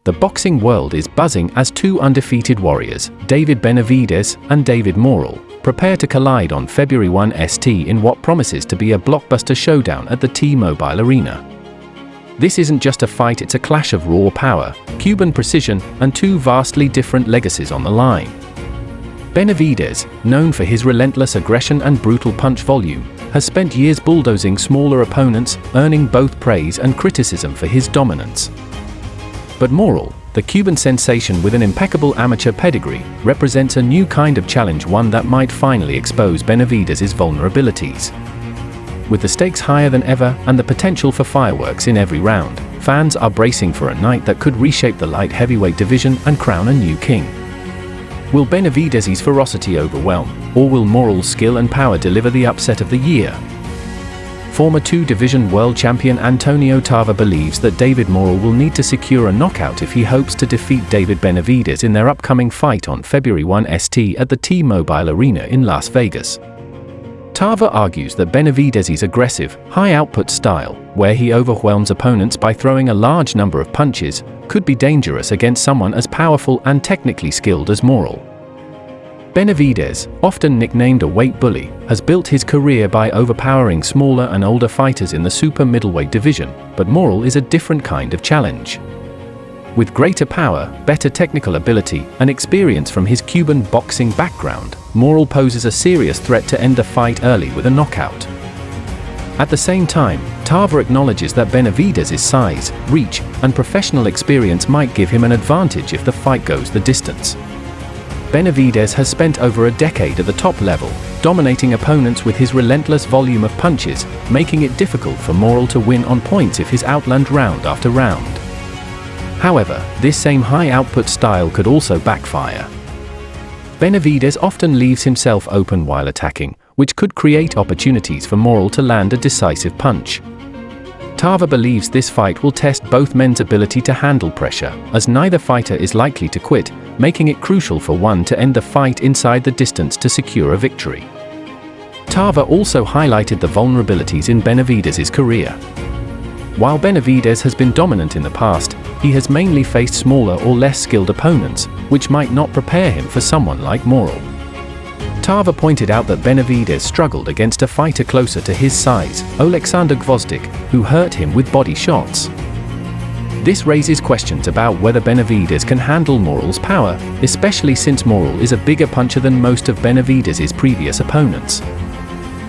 The boxing world is buzzing as two undefeated warriors, David Benavidez and David Morrell, prepare to collide on February 1 ST in what promises to be a blockbuster showdown at the T-Mobile Arena. This isn't just a fight, it's a clash of raw power, Cuban precision, and two vastly different legacies on the line. Benavidez, known for his relentless aggression and brutal punch volume, has spent years bulldozing smaller opponents, earning both praise and criticism for his dominance. But Morrell, the Cuban sensation with an impeccable amateur pedigree, represents a new kind of challenge, one that might finally expose Benavidez's vulnerabilities. With the stakes higher than ever and the potential for fireworks in every round, fans are bracing for a night that could reshape the light heavyweight division and crown a new king. Will Benavidez's ferocity overwhelm, or will Morrell's skill and power deliver the upset of the year? Former two-division world champion Antonio Tarver believes that David Morrell will need to secure a knockout if he hopes to defeat David Benavidez in their upcoming fight on February 1 ST at the T-Mobile Arena in Las Vegas. Tarver argues that Benavidez's aggressive, high-output style, where he overwhelms opponents by throwing a large number of punches, could be dangerous against someone as powerful and technically skilled as Morrell. Benavidez, often nicknamed a weight bully, has built his career by overpowering smaller and older fighters in the super middleweight division, but Morrell is a different kind of challenge. With greater power, better technical ability, and experience from his Cuban boxing background, Morrell poses a serious threat to end the fight early with a knockout. At the same time, Tarver acknowledges that Benavidez's size, reach, and professional experience might give him an advantage if the fight goes the distance. Benavidez has spent over a decade at the top level, dominating opponents with his relentless volume of punches, making it difficult for Morrell to win on points if he's outlanded round after round. However, this same high-output style could also backfire. Benavidez often leaves himself open while attacking, which could create opportunities for Morrell to land a decisive punch. Tarver believes this fight will test both men's ability to handle pressure, as neither fighter is likely to quit, making it crucial for one to end the fight inside the distance to secure a victory. Tarver also highlighted the vulnerabilities in Benavidez's career. While Benavidez has been dominant in the past, he has mainly faced smaller or less skilled opponents, which might not prepare him for someone like Morrell. Tarver pointed out that Benavidez struggled against a fighter closer to his size, Alexander Gvozdyk, who hurt him with body shots. This raises questions about whether Benavidez can handle Morrell's power, especially since Morrell is a bigger puncher than most of Benavidez's previous opponents.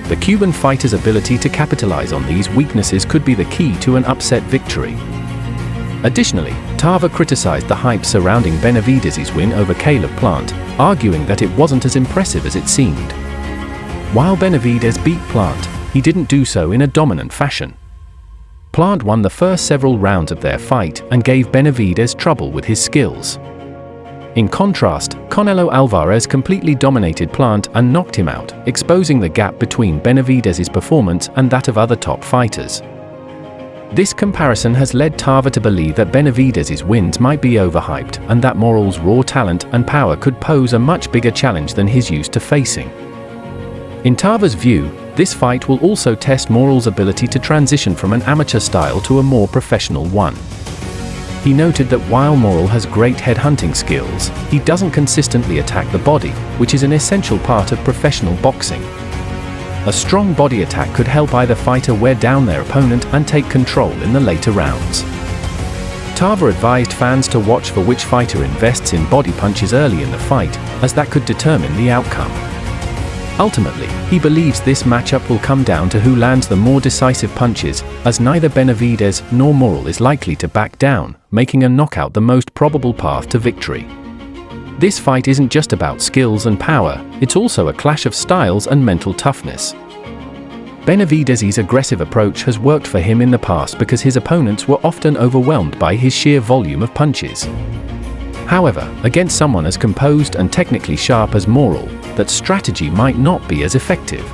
The Cuban fighter's ability to capitalize on these weaknesses could be the key to an upset victory. Additionally, Tarver criticized the hype surrounding Benavidez's win over Caleb Plant, arguing that it wasn't as impressive as it seemed. While Benavidez beat Plant, he didn't do so in a dominant fashion. Plant won the first several rounds of their fight and gave Benavidez trouble with his skills. In contrast, Canelo Alvarez completely dominated Plant and knocked him out, exposing the gap between Benavidez's performance and that of other top fighters. This comparison has led Tarver to believe that Benavidez's wins might be overhyped and that Morrell's raw talent and power could pose a much bigger challenge than he's used to facing. In Tarver's view, this fight will also test Morrell's ability to transition from an amateur style to a more professional one. He noted that while Morrell has great head-hunting skills, he doesn't consistently attack the body, which is an essential part of professional boxing. A strong body attack could help either fighter wear down their opponent and take control in the later rounds. Tarver advised fans to watch for which fighter invests in body punches early in the fight, as that could determine the outcome. Ultimately, he believes this matchup will come down to who lands the more decisive punches, as neither Benavidez nor Morrell is likely to back down, making a knockout the most probable path to victory. This fight isn't just about skills and power, it's also a clash of styles and mental toughness. Benavidez's aggressive approach has worked for him in the past because his opponents were often overwhelmed by his sheer volume of punches. However, against someone as composed and technically sharp as Morrell, that strategy might not be as effective.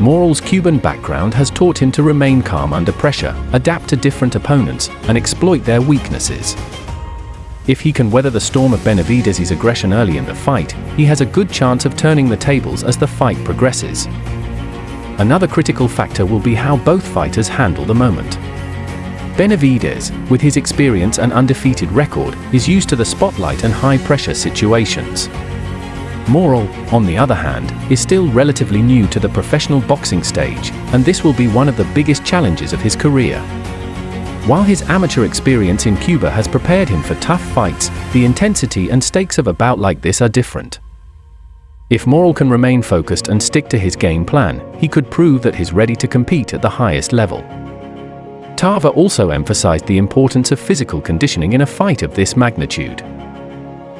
Morrell's Cuban background has taught him to remain calm under pressure, adapt to different opponents, and exploit their weaknesses. If he can weather the storm of Benavidez's aggression early in the fight, he has a good chance of turning the tables as the fight progresses. Another critical factor will be how both fighters handle the moment. Benavidez, with his experience and undefeated record, is used to the spotlight and high-pressure situations. Morrell, on the other hand, is still relatively new to the professional boxing stage, and this will be one of the biggest challenges of his career. While his amateur experience in Cuba has prepared him for tough fights, the intensity and stakes of a bout like this are different. If Morrell can remain focused and stick to his game plan, he could prove that he's ready to compete at the highest level. Tava also emphasized the importance of physical conditioning in a fight of this magnitude.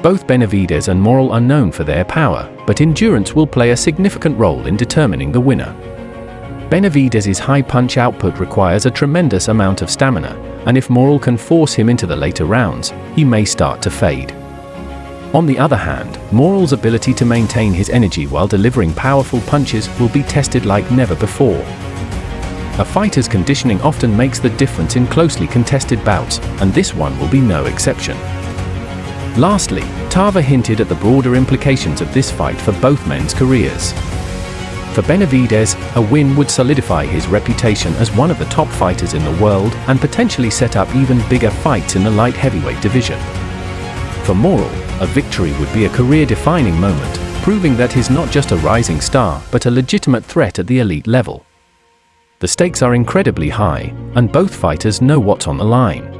Both Benavidez and Morrell are known for their power, but endurance will play a significant role in determining the winner. Benavidez's high punch output requires a tremendous amount of stamina, and if Morrell can force him into the later rounds, he may start to fade. On the other hand, Morrell's ability to maintain his energy while delivering powerful punches will be tested like never before. A fighter's conditioning often makes the difference in closely contested bouts, and this one will be no exception. Lastly, Tava hinted at the broader implications of this fight for both men's careers. For Benavidez, a win would solidify his reputation as one of the top fighters in the world and potentially set up even bigger fights in the light heavyweight division. For Morrell, a victory would be a career-defining moment, proving that he's not just a rising star but a legitimate threat at the elite level. The stakes are incredibly high, and both fighters know what's on the line.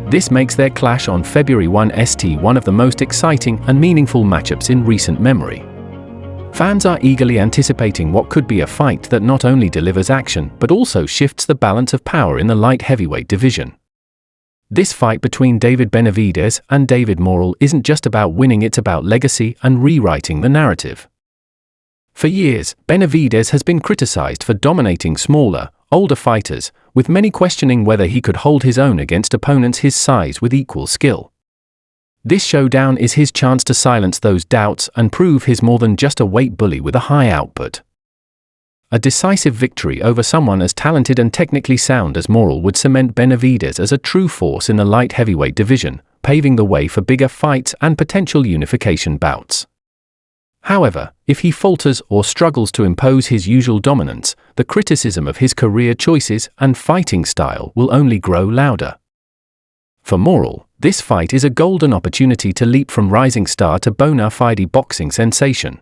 This makes their clash on February 1 ST one of the most exciting and meaningful matchups in recent memory. Fans are eagerly anticipating what could be a fight that not only delivers action but also shifts the balance of power in the light heavyweight division. This fight between David Benavidez and David Morrell isn't just about winning, it's about legacy and rewriting the narrative. For years, Benavidez has been criticized for dominating smaller, older fighters, with many questioning whether he could hold his own against opponents his size with equal skill. This showdown is his chance to silence those doubts and prove he's more than just a weight bully with a high output. A decisive victory over someone as talented and technically sound as Morrell would cement Benavidez as a true force in the light heavyweight division, paving the way for bigger fights and potential unification bouts. However, if he falters or struggles to impose his usual dominance, the criticism of his career choices and fighting style will only grow louder. For Morrell, this fight is a golden opportunity to leap from rising star to bona fide boxing sensation.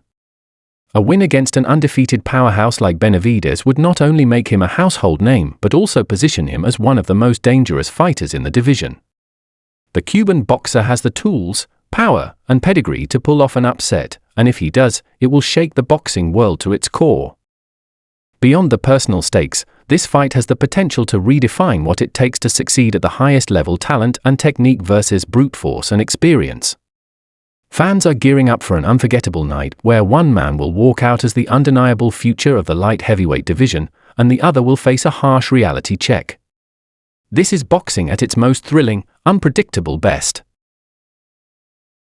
A win against an undefeated powerhouse like Benavidez would not only make him a household name but also position him as one of the most dangerous fighters in the division. The Cuban boxer has the tools, power, and pedigree to pull off an upset, and if he does, it will shake the boxing world to its core. Beyond the personal stakes, this fight has the potential to redefine what it takes to succeed at the highest level: talent and technique versus brute force and experience. Fans are gearing up for an unforgettable night where one man will walk out as the undeniable future of the light heavyweight division, and the other will face a harsh reality check. This is boxing at its most thrilling, unpredictable best.